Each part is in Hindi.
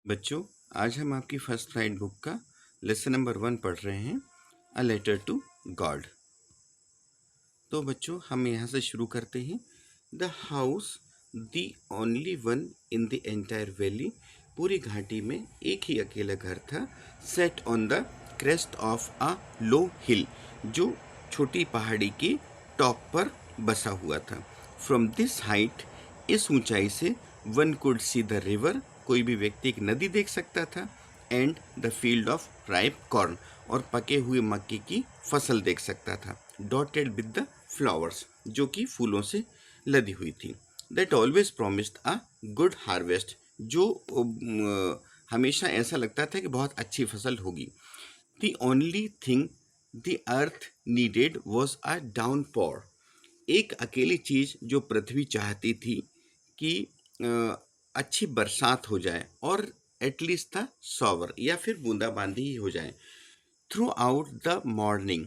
बच्चों, आज हम आपकी फर्स्ट राइट बुक का लेसन नंबर 1 पढ़ रहे हैं, अ लेटर टू गॉड। तो बच्चों, हम यहाँ से शुरू करते हैं। The house, the only one in the entire valley, पूरी घाटी में एक ही अकेला घर था। Set on the crest of a low hill, जो छोटी पहाड़ी के टॉप पर बसा हुआ था। फ्रॉम दिस हाइट, इस ऊंचाई से one could see the river, कोई भी व्यक्ति एक नदी देख सकता था। And the field of ripe corn, और पके हुए मक्के की फसल देख सकता था। डॉटेड विद द फ्लावर्स, जो कि फूलों से लदी हुई थी। That always promised a good harvest, जो हमेशा ऐसा लगता था कि बहुत अच्छी फसल होगी। The only thing the earth needed was a downpour, एक अकेली चीज जो पृथ्वी चाहती थी कि अच्छी बरसात हो जाए, और एटलीस्ट था सॉवर, या फिर बूंदाबांदी ही हो जाए। थ्रू आउट द मॉर्निंग,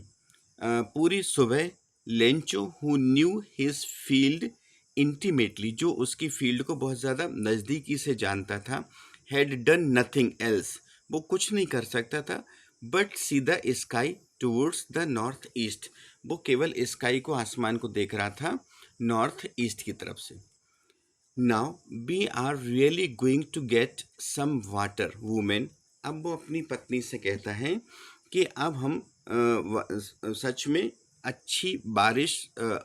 पूरी सुबह, Lencho who knew his field intimately, जो उसकी फील्ड को बहुत ज़्यादा नज़दीकी से जानता था, हैड डन नथिंग एल्स, वो कुछ नहीं कर सकता था, but see the sky towards the north east, वो केवल स्काई को, आसमान को देख रहा था नॉर्थ ईस्ट की तरफ से। Now we are really going to get some water women, अब वो अपनी पत्नी से कहता है कि अब हम सच में अच्छी बारिश,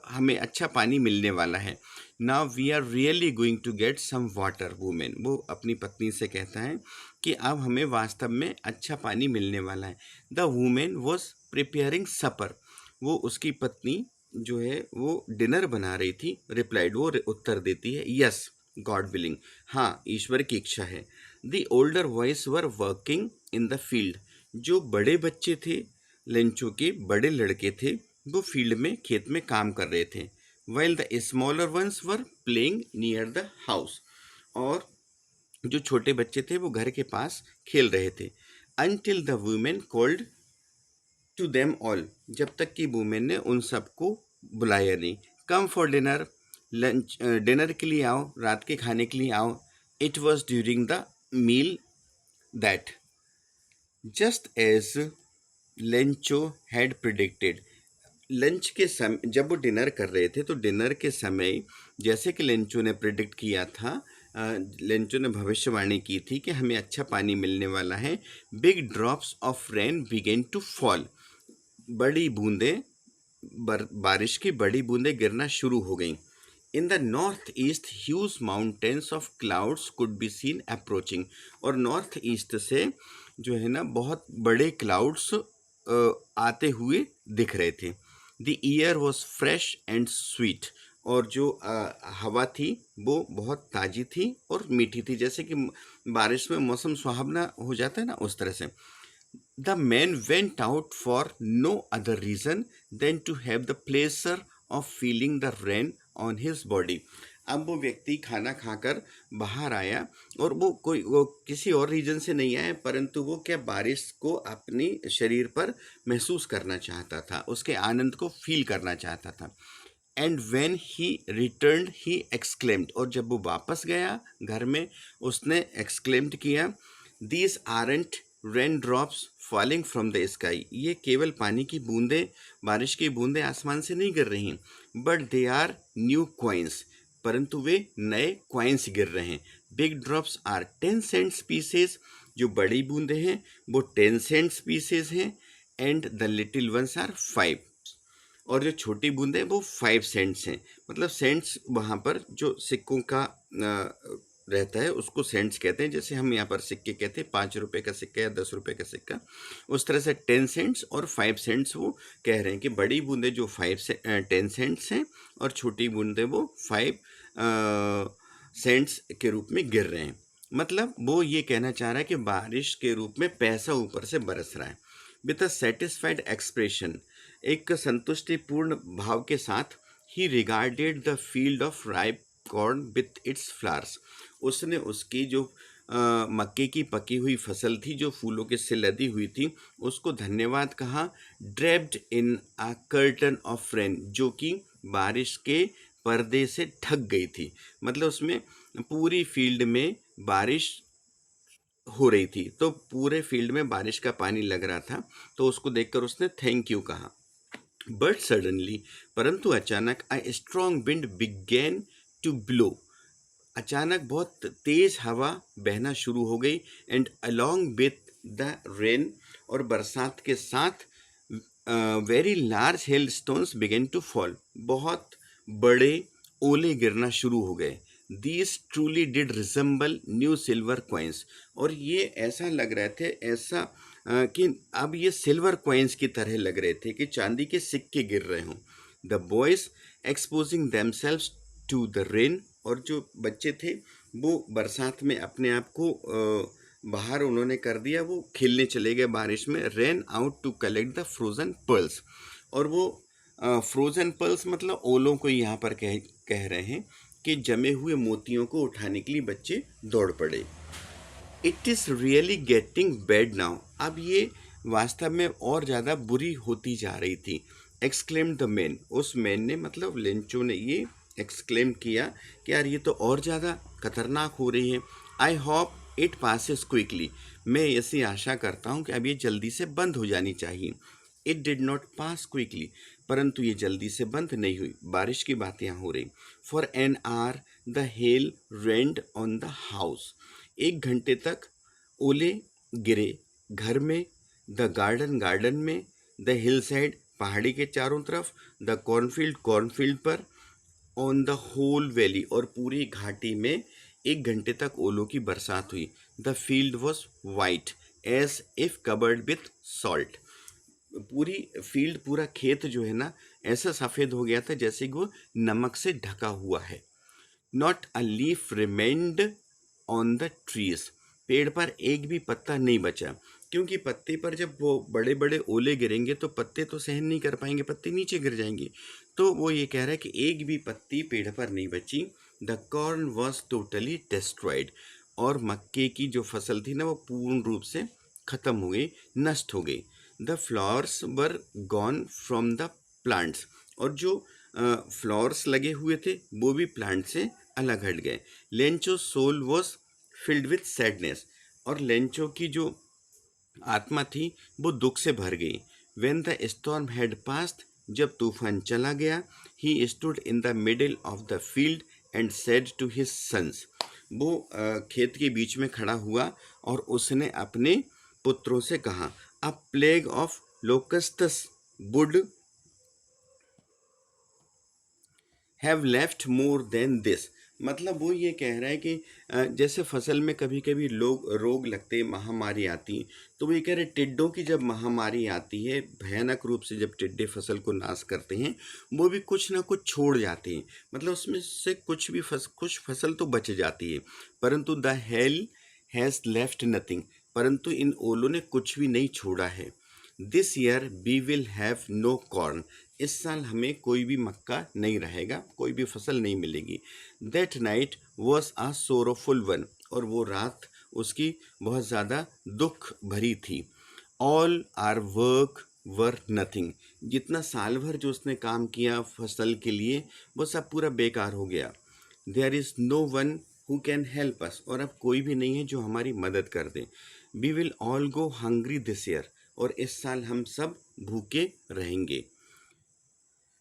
हमें अच्छा पानी मिलने वाला है। Now we are really going to get some water women, वो अपनी पत्नी से कहता है कि अब हमें वास्तव में अच्छा पानी मिलने वाला है। द वुमेन वॉज प्रिपेयरिंग सपर, वो उसकी पत्नी जो है वो डिनर बना रही थी। रिप्लाइड, वो उत्तर देती है, यस गॉड विलिंग, हाँ ईश्वर की इच्छा है। The older voice were working in the field, जो बड़े बच्चे थे, लेंचो के बड़े लड़के थे, वो फील्ड में, खेत में काम कर रहे थे। While the smaller ones were playing near the house, और जो छोटे बच्चे थे वो घर के पास खेल रहे थे। Until the women called to them all, जब तक कि वुमेन ने उन सबको बुलाया नहीं। Come for dinner, lunch, dinner के लिए आओ, रात के खाने के लिए आओ। It was during the meal that, just as Lencho had predicted, lunch के समय, जब वो डिनर कर रहे थे तो डिनर के समय, जैसे कि लेंचो ने प्रिडिक्ट किया था, लेंचो ने भविष्यवाणी की थी कि हमें अच्छा पानी मिलने वाला है। Big drops of rain began to fall, बड़ी बूंदें, बारिश की बड़ी बूंदें गिरना शुरू हो गईं। In the north east huge mountains of clouds could be seen approaching, और नॉर्थ ईस्ट से जो है ना बहुत बड़े क्लाउड्स आते हुए दिख रहे थे। The year was fresh and sweet, और जो हवा थी वो बहुत ताज़ी थी और मीठी थी, जैसे कि बारिश में मौसम सुहावना हो जाता है ना, उस तरह से। The man went out for no other reason than to have the pleasure of feeling the rain on his body. अब वो व्यक्ति खाना खाकर बाहर आया, और वो किसी और रीजन से नहीं आया, परंतु वो क्या, बारिश को अपनी शरीर पर महसूस करना चाहता था, उसके आनंद को फील करना चाहता था। And when he return he exclaimed, और जब वो वापस गया घर में, उसने एक्सक्लेम्ड किया, these aren't rain drops falling from the sky, ये केवल पानी की बूंदें, बारिश की बूंदें आसमान से नहीं गिर रही, but they are new coins, परंतु वे नए क्वाइंस गिर रहे हैं। Big drops are 10 cents pieces, जो बड़ी बूंदें हैं वो 10 सेंट्स पीसेस हैं। And the little ones are 5, और जो छोटी बूंदें वो 5 सेंट्स हैं। मतलब सेंट्स वहाँ पर जो सिक्कों का रहता है उसको सेंट्स कहते हैं, जैसे हम यहाँ पर सिक्के कहते हैं, 5 रुपए का सिक्का या 10 रुपए का सिक्का, उस तरह से 10 सेंट्स और 5 सेंट्स वो कह रहे हैं कि बड़ी बूंदें जो 10 सेंट्स हैं, और छोटी बूंदें वो 5 सेंट्स के रूप में गिर रहे हैं। मतलब वो ये कहना चाह रहा है कि बारिश के रूप में पैसा ऊपर से बरस रहा है। विद अ सेटिस्फाइड एक्सप्रेशन, एक संतुष्टिपूर्ण भाव के साथ, ही regarded the field of ripe corn with its flowers, उसने उसकी जो मक्के की पकी हुई फसल थी, जो फूलों के से लदी हुई थी, उसको धन्यवाद कहा। Draped in a curtain of rain, जो कि बारिश के पर्दे से ढक गई थी। मतलब उसमें पूरी फील्ड में बारिश हो रही थी, तो पूरे फील्ड में बारिश का पानी लग रहा था, तो उसको देखकर उसने थैंक यू कहा। बट सडनली, परंतु अचानक, a strong wind began to blow, अचानक बहुत तेज हवा बहना शुरू हो गई। And along with the rain, और बरसात के साथ very large hail stones began to fall, बहुत बड़े ओले गिरना शुरू हो गए। These truly did resemble new silver coins, और ये ऐसा लग रहे थे, ऐसा कि अब ये सिल्वर कॉइन्स की तरह लग रहे थे, कि चांदी के सिक्के गिर रहे हों। The boys exposing themselves to the rain, और जो बच्चे थे वो बरसात में अपने आप को बाहर उन्होंने कर दिया, वो खेलने चले गए बारिश में। Ran out to collect the frozen pearls, और वो फ्रोजन पर्ल्स मतलब ओलों को यहाँ पर कह रहे हैं कि जमे हुए मोतियों को उठाने के लिए बच्चे दौड़ पड़े। It is really getting bad now, अब ये वास्तव में और ज़्यादा बुरी होती जा रही थी। एक्सक्लेम द मैन, उस मैन ने मतलब लेंचो ने ये एक्सक्लेम किया कि यार ये तो और ज़्यादा खतरनाक हो रही है। I hope it passes quickly, मैं ऐसी आशा करता हूँ कि अब ये जल्दी से बंद हो जानी चाहिए। It did not pass quickly, परंतु ये जल्दी से बंद नहीं हुई। बारिश की बात यहाँ हो रही। For an hour the hail rained on the house, 1 घंटे तक ओले गिरे घर में। द गार्डन में, द हिल साइड पहाड़ी के चारों तरफ, द कॉर्नफील्ड पर, ऑन द होल वैली, और पूरी घाटी में 1 घंटे तक ओलों की बरसात हुई। The field was white as if covered with salt, पूरी फील्ड, पूरा खेत जो है ना, ऐसा सफ़ेद हो गया था जैसे कि वो नमक से ढका हुआ है। Not a leaf remained on the trees, पेड़ पर एक भी पत्ता नहीं बचा, क्योंकि पत्ते पर जब वो बड़े बड़े ओले गिरेंगे तो पत्ते तो सहन नहीं कर पाएंगे, पत्ते नीचे गिर जाएंगे। तो वो ये कह रहा है कि एक भी पत्ती पेड़ पर नहीं बची। The corn was totally destroyed, और मक्के की जो फसल थी ना वो पूर्ण रूप से खत्म हो गई, नष्ट हो गई। The flowers were gone from the plants, और जो फ्लावर्स लगे हुए थे वो भी प्लांट से अलग हट गए। Lencho soul was filled with sadness, और लेंचो की जो आत्मा थी वो दुख से भर गई। When the storm had passed, जब तूफान चला गया, he stood in the middle of the field and said to his sons, वो खेत के बीच में खड़ा हुआ और उसने अपने पुत्रों से कहा, a plague of locusts would have left more than this, मतलब वो ये कह रहा है कि जैसे फसल में कभी कभी लोग रोग लगते, महामारी आती, तो वो ये कह रहे टिड्डों की जब महामारी आती है, भयानक रूप से जब टिड्डे फसल को नाश करते हैं, वो भी कुछ ना कुछ छोड़ जाते हैं, मतलब उसमें से कुछ फसल तो बच जाती है। परंतु the hail has left nothing, परंतु इन ओलों ने कुछ भी नहीं छोड़ा है। This year we will have no corn, इस साल हमें कोई भी मक्का नहीं रहेगा, कोई भी फसल नहीं मिलेगी। That night was a sorrowful one, और वो रात उसकी बहुत ज़्यादा दुख भरी थी। All our work were nothing, जितना साल भर जो उसने काम किया फसल के लिए वो सब पूरा बेकार हो गया। There is no one who can help us, और अब कोई भी नहीं है जो हमारी मदद कर दे। We will all go hungry this year, और इस साल हम सब भूखे रहेंगे।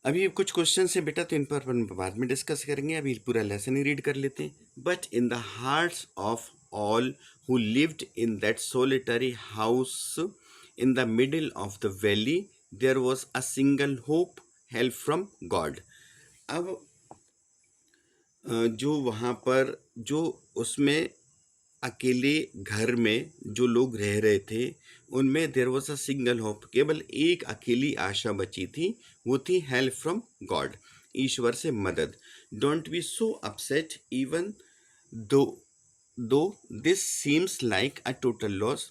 अभी कुछ क्वेश्चन है बेटा, तो इन पर अपन बाद में डिस्कस करेंगे, अभी पूरा लेसन ही रीड कर लेते हैं। But in the hearts of all who lived in that solitary house in the middle of the valley there was a single hope, help from God. अब जो वहाँ पर जो उसमें अकेले घर में जो लोग रह रहे थे उनमें there was a single hope, केवल एक अकेली आशा बची थी, वो थी हेल्प फ्रॉम गॉड, ईश्वर से मदद। Don't be so upset even though though this seems like a total loss.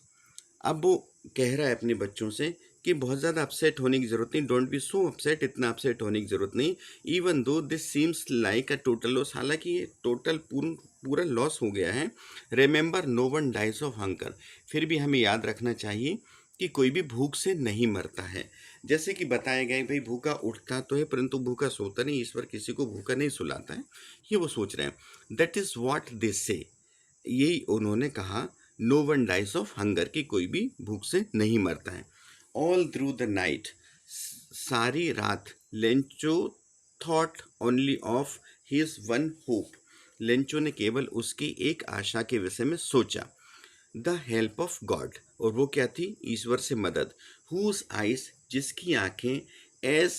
अब वो कह रहा है अपने बच्चों से कि बहुत ज़्यादा अपसेट होने की ज़रूरत नहीं, डोंट बी सो अपसेट, इतना अपसेट होने की ज़रूरत नहीं। Even though this seems like a total loss, हालांकि ये टोटल पूरा लॉस हो गया है। Remember no one dies of hunger, फिर भी हमें याद रखना चाहिए कि कोई भी भूख से नहीं मरता है। जैसे कि बताया गया भाई, भूखा उठता तो है परंतु भूखा सोता नहीं, ईश्वर किसी को भूखा नहीं सुलाता है, ये वो सोच रहे हैं। दैट इज़ वॉट दे से, यही उन्होंने कहा। No one dies of hunger, कि कोई भी भूख से नहीं मरता है। ऑल थ्रू द नाइट, सारी रात, Lencho thought only of his one hope, Lencho ने केवल उसकी एक आशा के विषय में सोचा। द हेल्प ऑफ गॉड, और वो क्या थी? ईश्वर से मदद। हुज आइज, जिसकी आंखें, as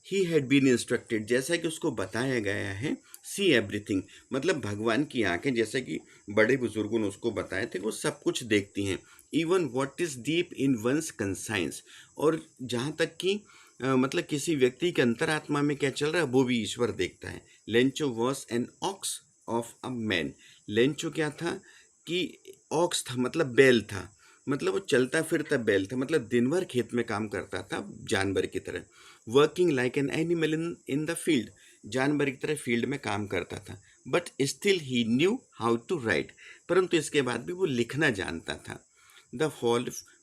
he had been instructed, जैसा कि उसको बताया गया है, सी एवरीथिंग, मतलब भगवान की आंखें, जैसा कि बड़े बुजुर्गों ने उसको बताए थे, वो सब कुछ देखती हैं। Even what is deep in one's conscience, और जहाँ तक कि मतलब किसी व्यक्ति के अंतरात्मा में क्या चल रहा है वो भी ईश्वर देखता है। Lencho was an ox of a man, Lencho क्या था? कि ऑक्स था, मतलब बैल था, मतलब वो चलता फिरता बैल था, मतलब दिन भर खेत में काम करता था जानवर की तरह। Working like an animal in the field, जानवर की तरह फील्ड में काम करता था। But still he knew how to write, परंतु इसके बाद भी वो लिखना जानता था। द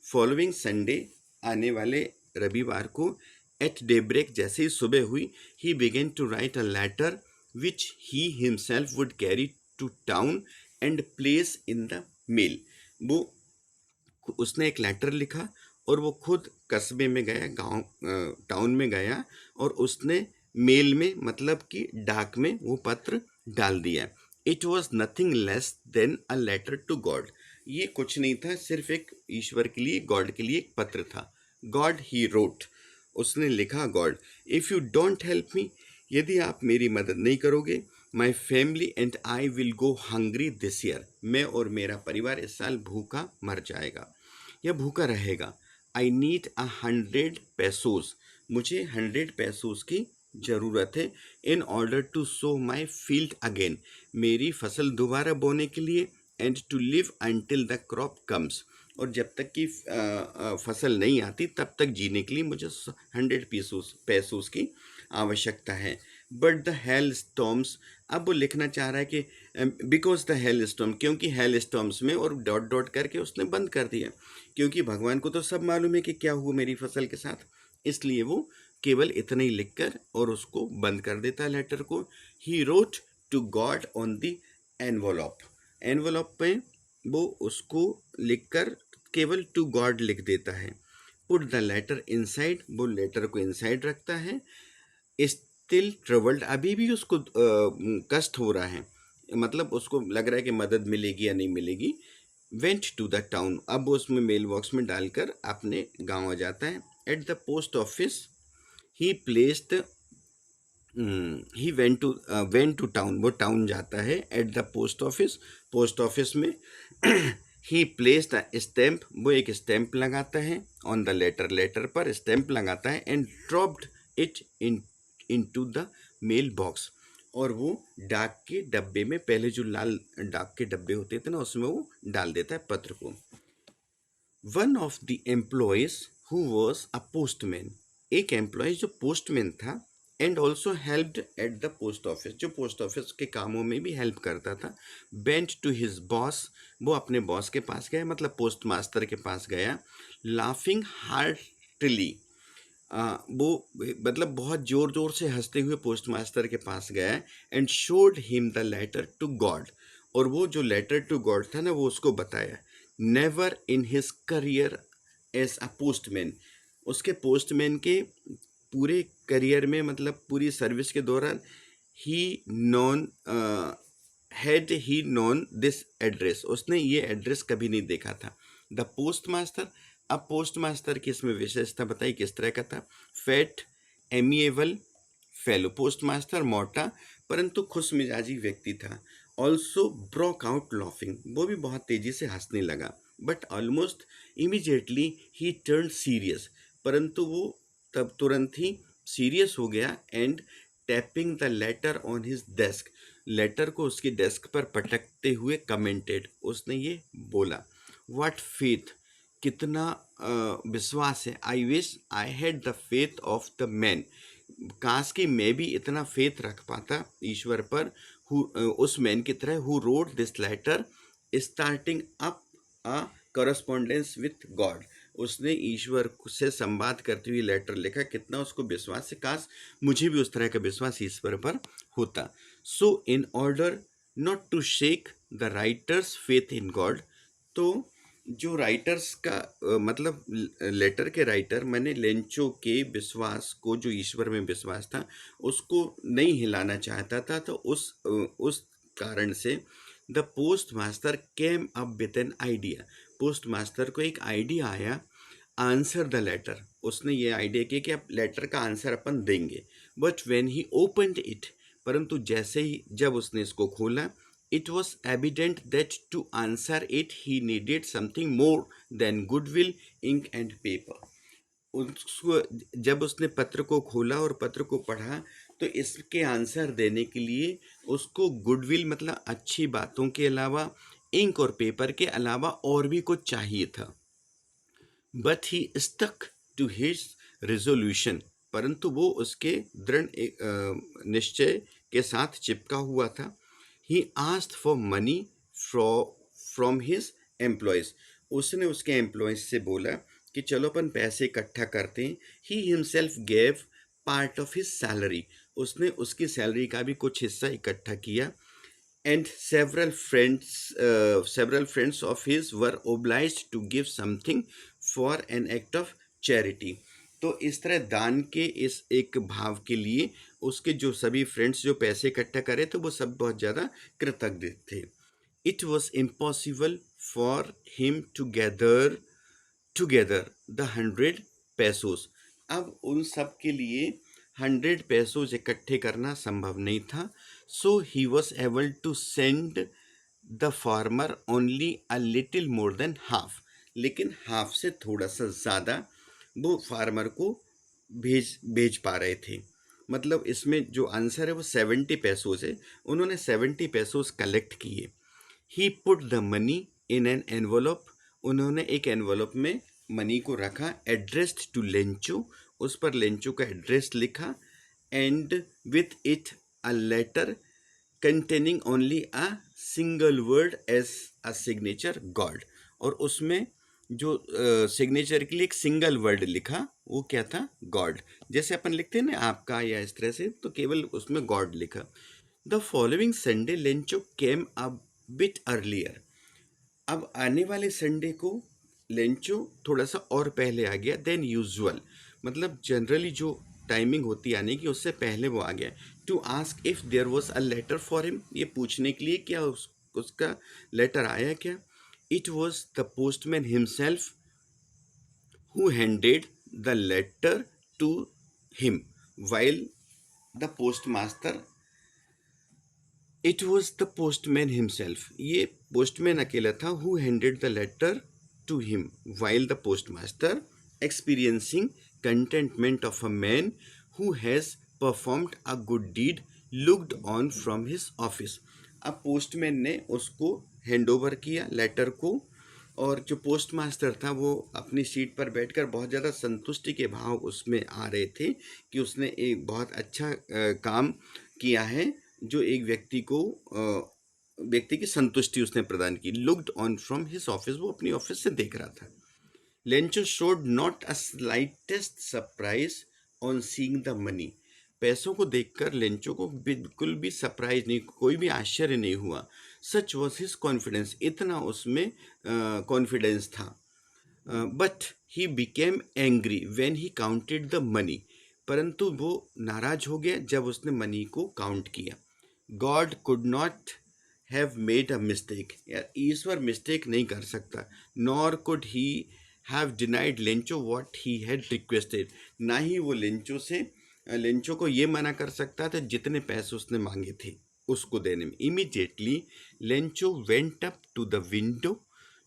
फॉलोइंग संडे, आने वाले रविवार को, एट डेब्रेक, जैसे ही सुबह हुई, he began to write a letter which he himself would carry to town and place in the mail. वो उसने एक लेटर लिखा और वो खुद कस्बे में गया, गांव टाउन में गया, और उसने मेल में, मतलब कि डाक में, वो पत्र डाल दिया। It was nothing less than a letter to God, ये कुछ नहीं था, सिर्फ एक ईश्वर के लिए, गॉड के लिए एक पत्र था। गॉड ही रोट, उसने लिखा, God, if you don't help me, यदि आप मेरी मदद नहीं करोगे, my family and I will go hungry this year, मैं और मेरा परिवार इस साल भूखा मर जाएगा या भूखा रहेगा। आई नीड 100 पैसोज, मुझे 100 पैसोज की ज़रूरत है। In order to sow my field again, मेरी फसल दोबारा बोने के लिए। And to live until the crop comes, और जब तक कि फसल नहीं आती तब तक जीने के लिए मुझे 100 पैसोज की आवश्यकता है। बट द हेल स्टॉर्म्स, अब वो लिखना चाह रहा है कि बिकॉज द हेल स्टॉर्म, क्योंकि हेल स्टॉर्म्स में, और डॉट डॉट करके उसने बंद कर दिया, क्योंकि भगवान को तो सब मालूम है कि क्या हुआ मेरी फसल के साथ, इसलिए वो केवल इतना ही लिखकर और उसको बंद कर देता है लेटर को। He wrote to God on the envelope, envelope पे वो उसको लिखकर केवल टू गॉड लिख देता है। पुट द लेटर इनसाइड, वो लेटर को इनसाइड रखता है। स्टिल ट्रबल्ड, अभी भी उसको कष्ट हो रहा है, मतलब उसको लग रहा है कि मदद मिलेगी या नहीं मिलेगी। वेंट टू द टाउन, अब वो उसमें मेल बॉक्स में डालकर अपने गांव आ जाता है। At the post office he placed, he went to town, वो टाउन जाता है। At the post office, post office में ही प्लेस्ड अ स्टैम्प, वो एक स्टैम्प लगाता है। ऑन द लेटर, लेटर पर स्टैम्प लगाता है। And dropped it into the mailbox, और वो डाक के डब्बे में, पहले जो लाल डाक के डब्बे होते थे ना, उसमें वो डाल देता है पत्र को। One of the employees who was a postman, एक एम्प्लॉय जो पोस्टमैन था, and also helped eight the post office, जो पोस्ट ऑफिस के कामों में भी हेल्प करता था। बेंट टू हिज बॉस, वो अपने बॉस के पास गया, मतलब पोस्ट मास्टर के पास गया। लाफिंग हार्टली, वो मतलब बहुत जोर जोर से हंसते हुए पोस्ट मास्टर के पास गया। And showed him the letter to God, और वो जो लेटर टू गॉड था ना, वो उसको बताया। Never in his career as a postman, उसके पोस्टमैन के पूरे करियर में, मतलब पूरी सर्विस के दौरान, he known had he known this address, उसने ये एड्रेस कभी नहीं देखा था। द पोस्ट मास्टर, अब पोस्ट मास्टर की इसमें विशेषता बताई, किस तरह का था। Fat, amiable fellow, postmaster मोटा परंतु खुश मिजाजी व्यक्ति था। ऑल्सो ब्रोक आउट लॉफिंग, वो भी बहुत तेजी से हंसने लगा। But almost immediately he turn serious, परंतु वो तब तुरंत ही सीरियस हो गया। And tapping the letter on his desk, letter को उसकी डेस्क पर पटकते हुए कमेंटेड, उसने ये बोला, व्हाट फेथ, कितना विश्वास है। I wish I had the faith of the man, काश कि मैं भी इतना फेथ रख पाता ईश्वर पर, उस मैन की तरह, who wrote this letter starting up a correspondence with God, उसने ईश्वर से संवाद करते हुए लेटर लिखा, कितना उसको विश्वास है, काश मुझे भी उस तरह का विश्वास ईश्वर पर होता। So in order not to shake the writer's faith in God, तो जो राइटर्स का मतलब लेटर के राइटर मैंने लेंचो के विश्वास को, जो ईश्वर में विश्वास था, उसको नहीं हिलाना चाहता था। तो उस कारण से the post master came up with an idea. Post master को एक आइडिया आया, आंसर द लेटर। उसने ये आइडिया किया कि अब लेटर का आंसर अपन देंगे। But when he opened it, परंतु जैसे ही जब उसने इसको खोला, it was evident that to answer it he needed something more than goodwill, ink and paper. उसको जब उसने पत्र को खोला और पत्र को पढ़ा, तो इसके आंसर देने के लिए उसको गुडविल मतलब अच्छी बातों के अलावा, इंक और पेपर के अलावा और भी कुछ चाहिए था। But he stuck to his resolution, परंतु वो उसके दृढ़ निश्चय के साथ चिपका हुआ था। He asked for money from his employees. उसने उसके एम्प्लॉयज से बोला कि चलो अपन पैसे इकट्ठा करते हैं। He himself gave part of his salary. उसने उसकी सैलरी का भी कुछ हिस्सा इकट्ठा किया। And several friends of his were obliged to give something for an act of charity. तो इस तरह दान के इस एक भाव के लिए उसके जो सभी फ्रेंड्स जो पैसे इकट्ठा करे थे वो सब बहुत ज़्यादा कृतज्ञ थे। It was impossible for him to gather together the 100 pesos. अब उन सब के लिए 100 pesos इकट्ठे करना संभव नहीं था। So he was able to send the farmer only a little more than half. लेकिन हाफ से थोड़ा सा ज़्यादा वो फार्मर को भेज भेज पा रहे थे। मतलब इसमें जो आंसर है वो 70 pesos है। उन्होंने 70 pesos कलेक्ट किए। He put the money in an envelope. उन्होंने एक एनवलप में मनी को रखा, एड्रेस्ड टू लेंचो। उस पर लेंचो का एड्रेस लिखा। And with it a letter containing only a single word as a signature God. और उसमें जो सिग्नेचर के लिए एक सिंगल वर्ड लिखा, वो क्या था? गॉड। जैसे अपन लिखते हैं ना आपका या इस तरह से, तो केवल उसमें गॉड लिखा। The following Sunday Lencho came a bit earlier. अब आने वाले संडे को लेंचो थोड़ा सा और पहले आ गया देन यूजुअल। मतलब जनरली जो टाइमिंग होती है आने की, उससे पहले वो आ गया। To ask if there was a letter for him. ये पूछने के लिए क्या उसका लेटर आया क्या। It was the postman himself who handed the letter to him while the postmaster। It was the postman himself. ये पोस्टमैन अकेला था। Who handed the letter to him while the postmaster experiencing containment of a man who has performed a good deed looked on from his office. अब पोस्टमैन ने उसको हैंड ओवर किया लेटर को, और जो पोस्ट मास्टर था वो अपनी सीट पर बैठकर बहुत ज़्यादा संतुष्टि के भाव उसमें आ रहे थे कि उसने एक बहुत अच्छा काम किया है, जो एक व्यक्ति की संतुष्टि उसने प्रदान की। Looked on from his office, वो अपनी ऑफिस से देख रहा था। Lencho showed not a slightest surprise on seeing the money. पैसों को देखकर लेंचो को बिल्कुल भी सरप्राइज नहीं, कोई भी आश्चर्य नहीं हुआ। सच वॉज हिज कॉन्फिडेंस, इतना उसमें कॉन्फिडेंस था। But he became angry when he counted the money. परंतु वो नाराज हो गया जब उसने मनी को काउंट किया। God could not have made a mistake. यार ईश्वर मिस्टेक नहीं कर सकता। Nor could he have denied Lencho what he had requested. ना ही वो लेंचो को ये मना कर सकता था जितने पैसे उसने मांगे थे उसको देने में। Immediately Lencho went up to the window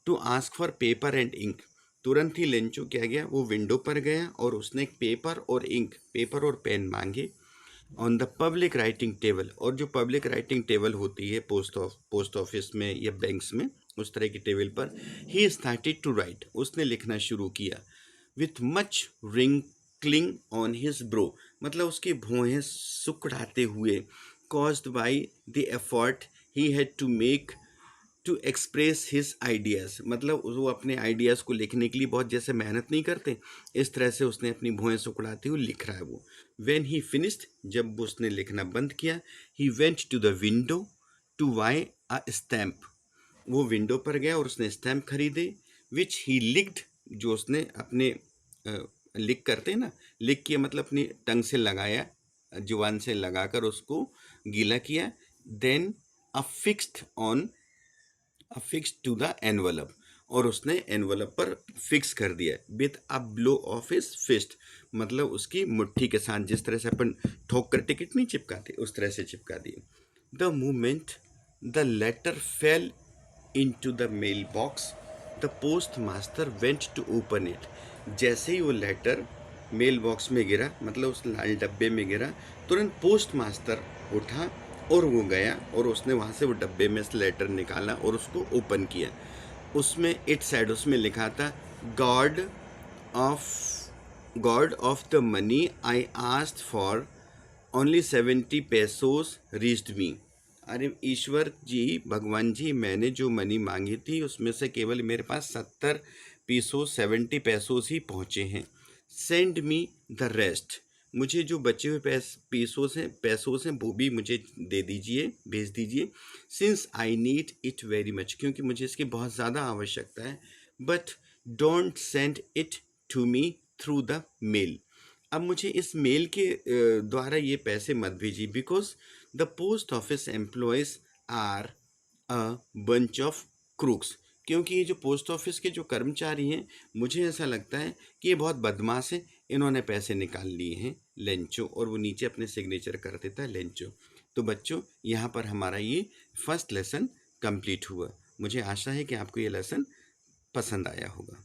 to ask for paper and ink. तुरंत ही लेंचो क्या गया, वो विंडो पर गया और उसने एक पेपर और पेन मांगे। On the public writing table, और जो पब्लिक राइटिंग टेबल होती है पोस्ट ऑफिस में या बैंक्स में, उस तरह की टेबल पर ही स्टार्टेड टू राइट। उसने लिखना शुरू किया। With much wrinkling on his brow, मतलब उसके भौहें सुकड़ाते हुए। Caused by the effort he had to make to express his ideas, मतलब वो अपने आइडियाज़ को लिखने के लिए बहुत जैसे मेहनत नहीं करते, इस तरह से उसने अपनी भौहें सुकड़ाते हुए लिख रहा है वो। व्हेन ही फिनिश्ड, जब उसने लिखना बंद किया, he went to the window to buy a stamp. वो विंडो पर गया और उसने स्टैम्प खरीदे, विच ही लिक्ड, जो उसने अपने लिक करते हैं ना, लिक किया मतलब अपनी टंग से लगाया, जुबान से लगाकर उसको गीला किया। Then affixed to the envelope, और उसने एनवलप पर फिक्स कर दिया with a blow of his fist, मतलब उसकी मुट्ठी के साथ, जिस तरह से अपन ठोक कर टिकट नहीं चिपकाते उस तरह से चिपका दिए। The moment the letter fell into the mailbox, the postmaster went to open it। जैसे ही वो लेटर मेल बॉक्स में गिरा, मतलब उस लाल डब्बे में गिरा, तुरंत पोस्ट मास्टर उठा और वो गया और उसने वहाँ से वो डब्बे में से लेटर निकाला और उसको ओपन किया। उसमें इट साइड उसमें लिखा था, God of the money I asked for only 70 pesos reached me. अरे ईश्वर जी, भगवान जी, मैंने जो मनी मांगी थी उसमें से केवल मेरे पास 70 पैसोस ही पहुँचे हैं। सेंड मी द रेस्ट, मुझे जो बचे हुए पैसोस हैं वो भी मुझे दे दीजिए, भेज दीजिए। Since I need it very much, क्योंकि मुझे इसकी बहुत ज़्यादा आवश्यकता है। But don't send it to me through the mail, अब मुझे इस मेल के द्वारा ये पैसे मत भेजिए, because the post office employees are a bunch of crooks, क्योंकि ये जो पोस्ट ऑफिस के जो कर्मचारी हैं, मुझे ऐसा लगता है कि ये बहुत बदमाश हैं, इन्होंने पैसे निकाल लिए हैं लेंचो, और वो नीचे अपने सिग्नेचर कर देता है लेंचो। तो बच्चों, यहाँ पर हमारा ये फर्स्ट लेसन कंप्लीट हुआ। मुझे आशा है कि आपको ये लेसन पसंद आया होगा।